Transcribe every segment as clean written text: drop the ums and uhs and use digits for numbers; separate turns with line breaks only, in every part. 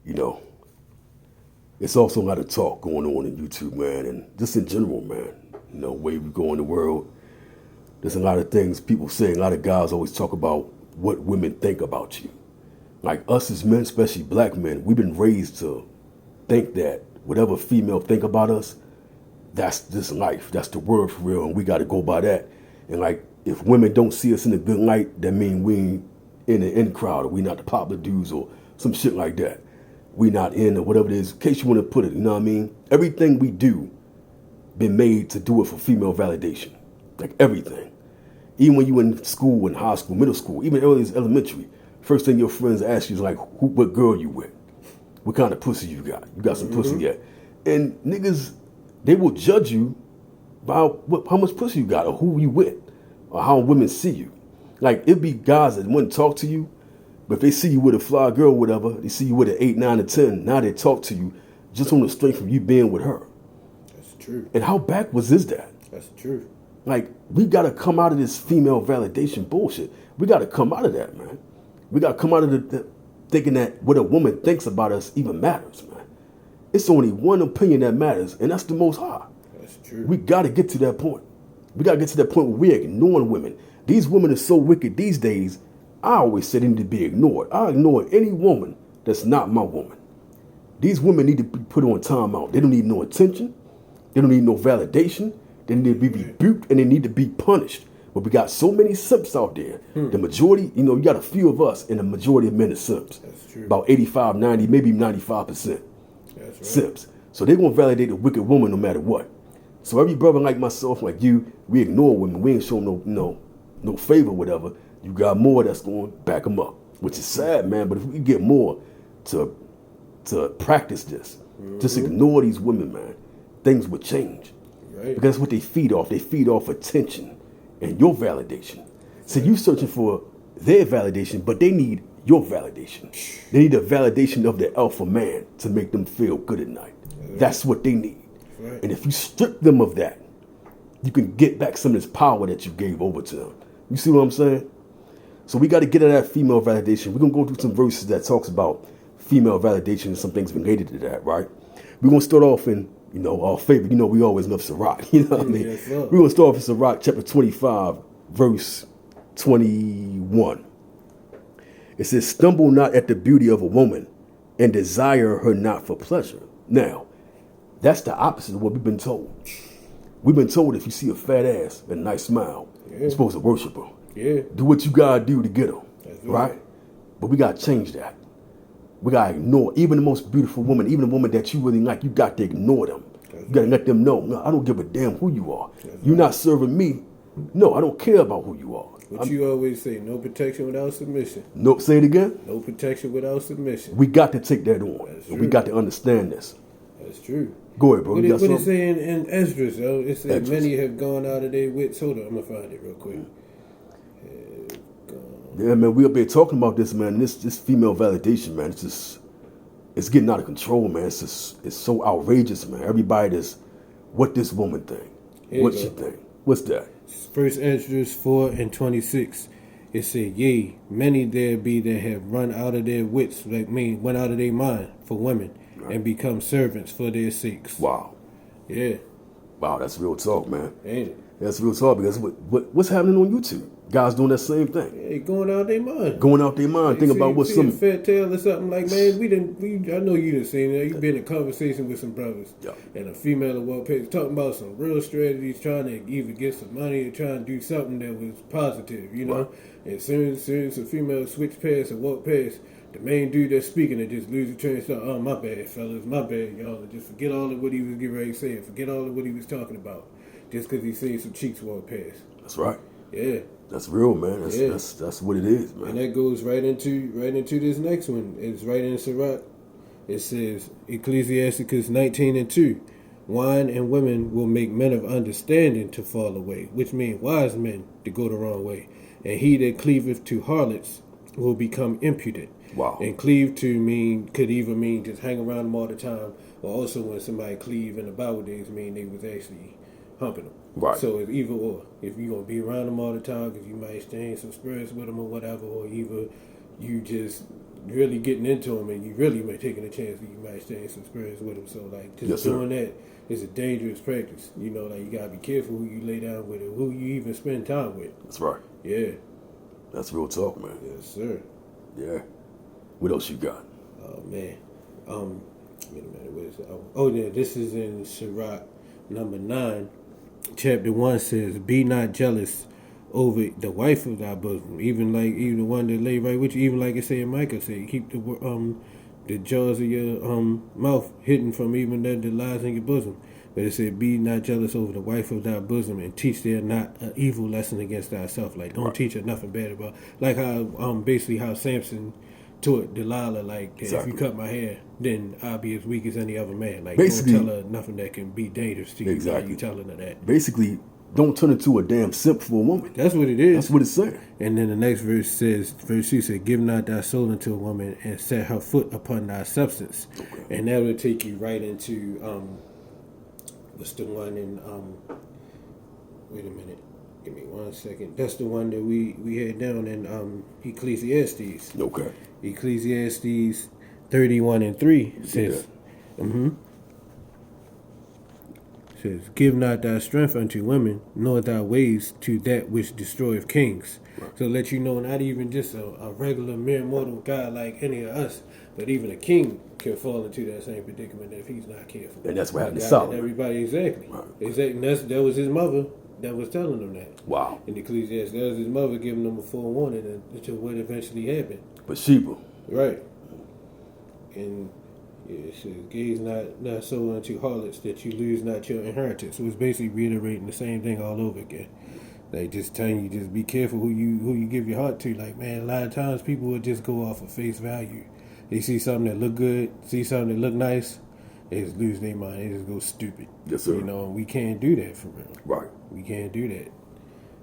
you know, it's also a lot of talk going on in YouTube, man, and just in general, man. You know, way we go in the world, there's a lot of things people say. A lot of guys always talk about what women think about you. Like us as men, especially black men, we've been raised to think that whatever female think about us, that's just life. That's the word for real, and we got to go by that. And like, if women don't see us in a good light, that mean we ain't in the in crowd, or we not the popular dudes, or some shit like that. We not in, or whatever it is. In case you want to put it, you know what I mean? Everything we do been made to do it for female validation, like everything. Even when you in school, in high school, middle school, even early as elementary, first thing your friends ask you is like, what girl you with? What kind of pussy you got? You got some pussy yet? And niggas, they will judge you by how much pussy you got, or who you with, or how women see you. Like, it be guys that wouldn't talk to you, but if they see you with a fly girl or whatever, they see you with an 8, 9, or 10, now they talk to you just on the strength of you being with her.
That's true.
And how backwards is that?
That's true.
Like, we got to come out of this female validation bullshit. We got to come out of that, man. We got to come out of the thinking that what a woman thinks about us even matters, man. It's only one opinion that matters, and that's the Most High.
That's true.
We got to get to that point. We got to get to that point where we're ignoring women. These women are so wicked these days, I always said they need to be ignored. I ignore any woman that's not my woman. These women need to be put on timeout. They don't need no attention. They don't need no validation. They need to be rebuked, and they need to be punished. But we got so many simps out there. The majority, you know, you got a few of us, and the majority of men are simps.
That's true.
About 85, 90, maybe 95%.
That's right.
Simps. So they're going to validate a wicked woman no matter what. So every brother like myself, like you, we ignore women. We ain't show them no favor, whatever. You got more that's going to back them up, which is sad, man. But if we get more to practice this, just ignore these women, man, things would change.
Right.
Because that's what they feed off. They feed off attention and your validation. So you searching for their validation, but they need your validation. They need the validation of the alpha man to make them feel good at night. That's what they need.
Right.
And if you strip them of that, you can get back some of this power that you gave over to them. You see what I'm saying? So we got to get at that female validation. We're going to go through some verses that talks about female validation and some things related to that, right? We're going to start off in, you know, our favorite. You know, we always love Sirach. You know what I mean?
Yes, sir.
We're going to start off in Sirach chapter 25, verse 21. It says, stumble not at the beauty of a woman and desire her not for pleasure. Now, that's the opposite of what we've been told. We've been told if you see a fat ass and a nice smile, you're supposed to worship her.
Yeah.
Do what you gotta do to get her.
That's
right? But we gotta change that. We gotta ignore even the most beautiful woman, even the woman that you really like. You got to ignore them. You gotta let them know, no, I don't give a damn who you are. You're not serving me. No, I don't care about who you are.
What you always say, no protection without submission.
No, say it again.
No protection without submission.
We got to take that on.
That's
And we
true.
got to understand this.
That's true.
Go ahead, bro.
What
You
it
got something?
say in Esdras, though? It said
Esdras.
many have gone out of their wits. Hold on, I'm going to find it real quick.
Yeah, man, we up here talking about this, man. This female validation, man. It's getting out of control, man. It's so outrageous, man. Everybody just, what this woman think?
Here you
What
go.
she think? What's that?
First Esdras 4:26. It said, yea, many there be that have run out of their wits, went out of their mind for women, and become servants for their sakes.
Wow.
Yeah,
Wow, that's real talk, man.
ain't it?
That's real talk because what's happening on YouTube? Guys doing that same thing.
They going out of their mind.
Going out their mind, thinking about what
see
some...
a fat tail or something like, man, I know you done seen it. You've been in conversation with some brothers.
Yeah.
And a female of what page talking about some real strategies, trying to either get some money or trying to do something that was positive, you know?
Right.
And soon as a female switch past or walk past, the main dude that's speaking it just lose the train of thought. Oh, my bad, fellas, my bad, y'all. And just forget all of what he was getting ready to say. Forget all of what he was talking about. Just because he seen some cheeks walk past.
That's right.
Yeah.
That's real, man.
Yeah.
That's what it is, man.
And that goes right into this next one. It's right in Sirach. It says, Ecclesiasticus 19:2. Wine and women will make men of understanding to fall away, which means wise men to go the wrong way. And he that cleaveth to harlots will become impudent.
Wow.
And cleave to could even mean just hang around them all the time, or also when somebody cleave in the Bible days mean they was actually humping them.
Right.
So it's either or. If you're going to be around them all the time because you might exchange some spirits with them or whatever, or either you just really getting into them, and you really might taking a chance that you might stay in some experience with them. So like just
Yes, sir.
doing that is a dangerous practice. You know, like you gotta be careful who you lay down with, or who you even spend time with.
That's right.
Yeah.
That's real talk, man.
Yes, sir.
Yeah. What else you got?
Oh man. Wait a minute. What is it? Oh yeah, this is in Sirach number 9, chapter 1 says, "Be not jealous over the wife of thy bosom, even the one that lay right with you, even like it say in Micah said, keep the jaws of your mouth hidden from even the lies in your bosom." But it said, "Be not jealous over the wife of thy bosom, and teach there not an evil lesson against thyself." Like, don't teach her nothing bad about. Like how basically how Samson taught Delilah, like,
Exactly.
if you cut my hair, then I'll be as weak as any other man. Like,
Basically-
don't tell her nothing that can be dangerous to you.
Exactly.
Like, you telling her that.
Basically, don't turn into a damn simp for a woman.
That's what it is.
That's what it's saying.
And then the next verse says, verse 2 said, "Give not thy soul unto a woman, and set her foot upon thy substance."
Okay.
And that will take you right into what's the one in wait a minute. Give me 1 second. That's the one that we had down in Ecclesiastes.
Okay.
Ecclesiastes 31:3 says, says, "Give not thy strength unto women, nor thy ways to that which destroyeth kings."
Right.
So let you know, not even just a regular mere mortal guy like any of us, but even a king can fall into that same predicament if he's not careful.
And that's what happened to
God,
Solomon.
Everybody, exactly.
Right.
Exactly. And that was his mother that was telling him that.
Wow.
In Ecclesiastes, that was his mother giving him a forewarning to what eventually happened.
Bathsheba.
Right. And yeah, it says, "Gaze not so unto harlots that you lose not your inheritance." So it's basically reiterating the same thing all over again. Like, just telling you, just be careful who you give your heart to. Like, man, a lot of times people would just go off of face value. They see something that look good, see something that look nice, they just lose their mind. They just go stupid.
Yes, sir.
You know, and we can't do that for real.
Right.
We can't do that.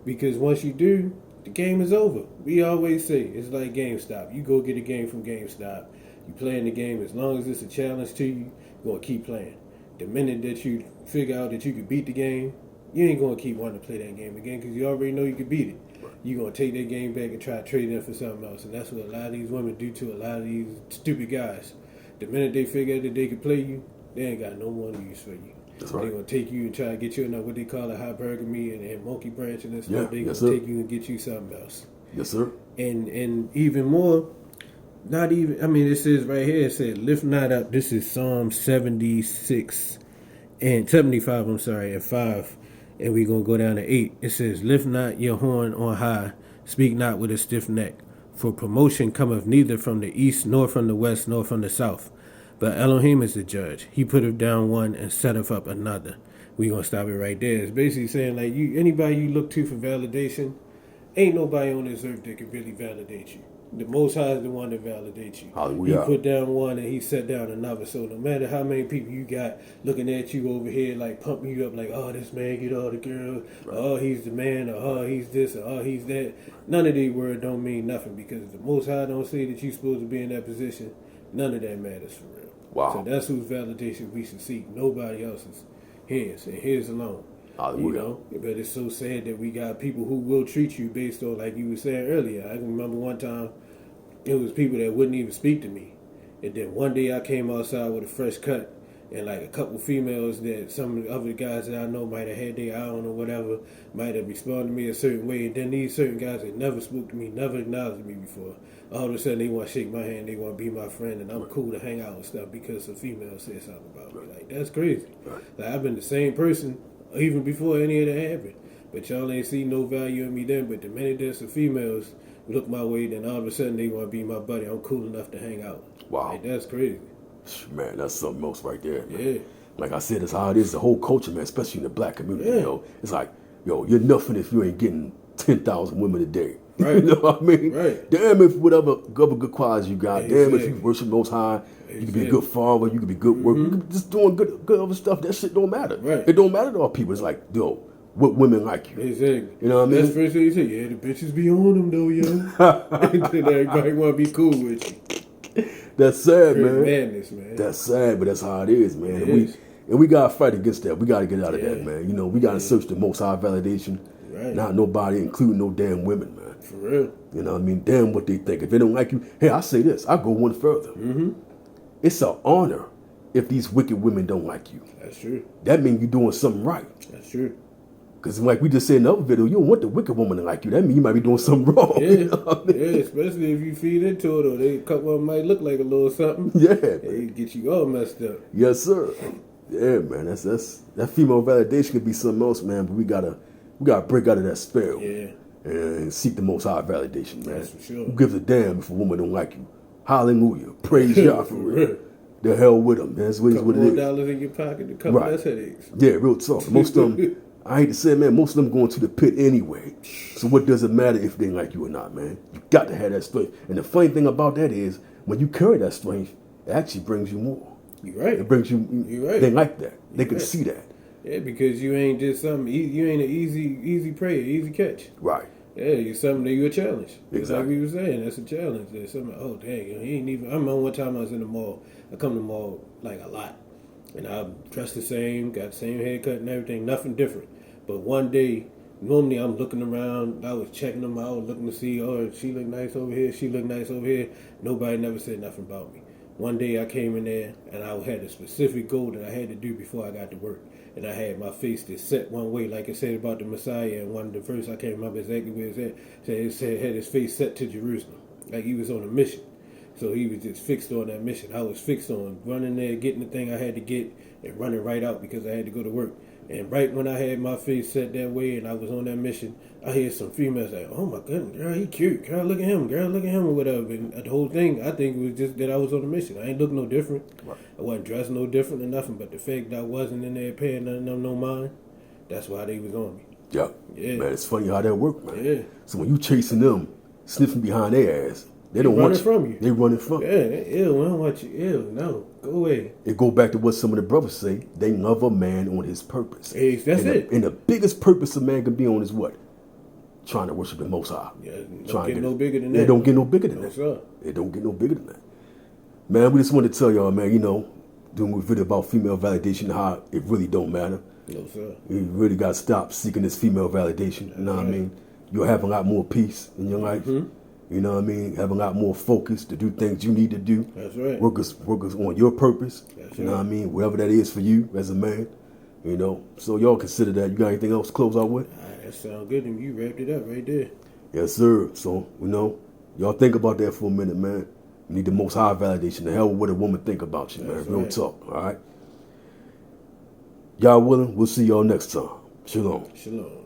Because once you do, the game is over. We always say, it's like GameStop. You go get a game from GameStop. You playing the game, as long as it's a challenge to you, you're going to keep playing. The minute that you figure out that you can beat the game, you ain't going to keep wanting to play that game again because you already know you can beat it.
Right.
You're going to take that game back and try to trade it for something else. And that's what a lot of these women do to a lot of these stupid guys. The minute they figure out that they can play you, they ain't got no more use for you.
That's right.
They're going to take you and try to get you in what they call a hypergamy and monkey branching and stuff.
Yeah,
They're
yes,
going
sir.
to take you and get you something else.
Yes, sir.
And even more, not even, I mean, it says right here, it said, "Lift not up." This is Psalm 76 and 75, I'm sorry, and 5. And we're going to go down to 8. It says, "Lift not your horn on high, speak not with a stiff neck. For promotion cometh neither from the east, nor from the west, nor from the south. But Elohim is the judge. He putteth down one and setteth up another." We're going to stop it right there. It's basically saying, like, anybody you look to for validation, ain't nobody on this earth that can really validate you. The Most High is the one that validates you.
Hallelujah.
He put down one and he set down another. So no matter how many people you got looking at you over here, like pumping you up, like, "Oh, this man get all the girls,
Right.
oh, he's the man, or oh, he's this, or oh, he's that." None of these words don't mean nothing because if the Most High don't say that you're supposed to be in that position, none of that matters for real.
Wow.
So that's whose validation we should seek. Nobody else's. His and his alone.
Hallelujah.
You know, but it's so sad that we got people who will treat you based on, like you were saying earlier. I can remember one time it was people that wouldn't even speak to me, and then one day I came outside with a fresh cut, and like a couple females that some of the other guys that I know might have had their eye on or whatever might have responded to me a certain way, and then these certain guys that never spoke to me, never acknowledged me before, all of a sudden they want to shake my hand, they want to be my friend, and I'm cool to hang out and stuff because a female said something about me. Like, that's crazy.
Right.
Like, I've been the same person even before any of that happened, but y'all ain't see no value in me then. But the minute there's some females look my way, then all of a sudden they want to be my buddy. I'm cool enough to hang out.
Wow.
Like, that's crazy.
Man, that's something else right there, man.
Yeah.
Like I said, that's how it is. The whole culture, man, especially in the black community,
Yeah.
yo. It's like, yo, you're nothing if you ain't getting 10,000 women a day.
Right.
You know what I mean?
Right.
Damn if whatever good qualities you got. Damn if you
Exactly.
worship Most High. You can be a
Exactly.
good father. You can be good worker. You can just doing good other stuff. That shit don't matter.
Right.
It don't matter to all people. It's like, yo, what women like you.
Exactly.
You know what I mean?
That's the first thing you say. Yeah, the bitches be on them though, yo. And then everybody want to be cool with you.
That's sad,
Pure
man.
madness, man.
That's sad, but that's how it is, man.
It
And
is.
we gotta fight against that. We gotta get out of
Yeah.
that, man. You know, we gotta search the Most High validation.
Right.
Not nobody, including no damn women, man.
For real.
You know what I mean? Damn what they think. If they don't like you, hey, I say this. I go one further.
Mm-hmm.
It's an honor if these wicked women don't like you.
That's true.
That means you're doing something right.
That's true.
Because like we just said in the other video, you don't want the wicked woman to like you. That means you might be doing something wrong.
Yeah,
You know what I mean?
yeah, especially if you feed into it, or a couple of them might look like a little something.
Yeah,
They
man.
get you all messed up.
Yes, sir. Yeah, man. That's that female validation could be something else, man. But we gotta break out of that spell.
Yeah.
And seek the most high validation, man.
That's for sure.
Who gives a damn if a woman don't like you? Hallelujah. Praise God for real. The hell with them, man. That's what
Couple
it
more
is.
dollars in your pocket, a couple
Right.
less headaches.
Yeah, real talk. Most of them, I hate to say it, man, most of them going to the pit anyway. So what does it matter if they like you or not, man? You got to have that strength. And the funny thing about that is, when you carry that strength, it actually brings you more.
You're right.
It brings you,
You're right.
they like that. They
You're
can
right.
see that.
Yeah, because you ain't just something. You ain't an easy prey, easy catch.
Right.
Yeah, you're something that you a challenge. It's like
Exactly.
we were saying, that's a challenge. There's something. Oh dang, he ain't even. I remember one time I was in the mall. I come to the mall like a lot, and I dressed the same, got the same haircut and everything, nothing different. But one day, normally I'm looking around. I was checking them out, looking to see. Oh, she look nice over here. She look nice over here. Nobody never said nothing about me. One day I came in there and I had a specific goal that I had to do before I got to work. And I had my face just set one way, like it said about the Messiah. And one of the verses, I can't remember exactly where it said had his face set to Jerusalem, like he was on a mission. So he was just fixed on that mission. I was fixed on running there, getting the thing I had to get, and running right out because I had to go to work. And right when I had my face set that way and I was on that mission, I hear some females like, "Oh my goodness, girl, he cute. Girl, look at him. Girl, look at him," or whatever. And the whole thing, I think it was just that I was on a mission. I ain't look no different.
Right.
I wasn't dressed no different or nothing. But the fact that I wasn't in there paying none of them no mind, that's why they was on me.
Yeah.
Yeah.
Man, it's funny how that work, man.
Yeah.
So when you chasing them, sniffing behind their ass, they don't
running
want you.
from you.
They running from you.
Yeah, ew, I don't want you. Ew, no, go away.
It go back to what some of the brothers say. They love a man on his purpose.
Hey, that's
and
it.
And the biggest purpose a man can be on is what? Trying to worship the Most High.
Yeah, don't
Trying
get
to
no bigger than that.
It don't get no bigger than
No,
that.
sir.
It don't get no bigger than that. Man, we just wanted to tell y'all, man, doing a video about female validation, how it really don't matter.
No, sir.
You really got to stop seeking this female validation. You know what I
right.
mean? You'll have a lot more peace in your life.
Mm-hmm.
You know what I mean? Have a lot more focus to do things you need to do.
That's right.
Workers on your purpose.
That's
You know
right.
what I mean? Whatever that is for you as a man. So y'all consider that. You got anything else to close out with?
That sounds good. And you wrapped it up right there.
Yes, sir. So, y'all think about that for a minute, man. You need the most high validation. The hell with what a woman think about you, man.
That's
Real
right.
talk, all right? Y'all willing? We'll see y'all next time. Shalom.
Shalom.